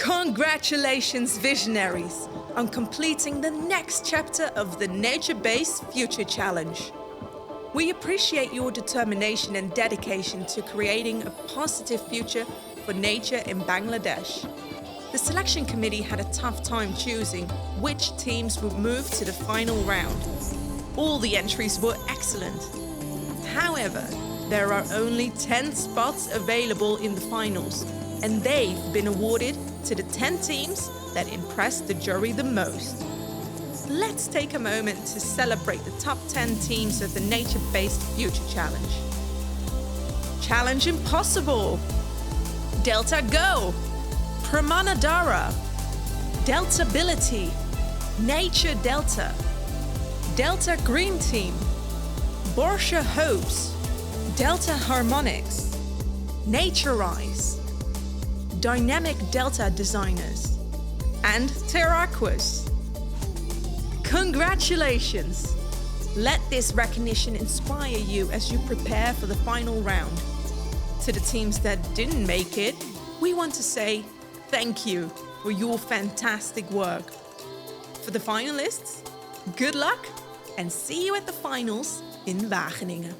Congratulations, visionaries, on completing the next chapter of the Nature-Based Future Challenge. We appreciate your determination and dedication to creating a positive future for nature in Bangladesh. The selection committee had a tough time choosing which teams would move to the final round. All the entries were excellent. However, there are only 10 spots available in the finals, and they've been awarded to the 10 teams that impressed the jury the most. Let's take a moment to celebrate the top 10 teams of the Nature-Based Future Challenge. Challenge Impossible, Delta Go, Pramanadara, Deltability, Nature Delta, Delta Green Team, Borsha Hopes, Delta Harmonics, Natureize, Dynamic Delta Designers, and Terraquas. Congratulations! Let this recognition inspire you as you prepare for the final round. To the teams that didn't make it, we want to say thank you for your fantastic work. For the finalists, good luck and see you at the finals in Wageningen.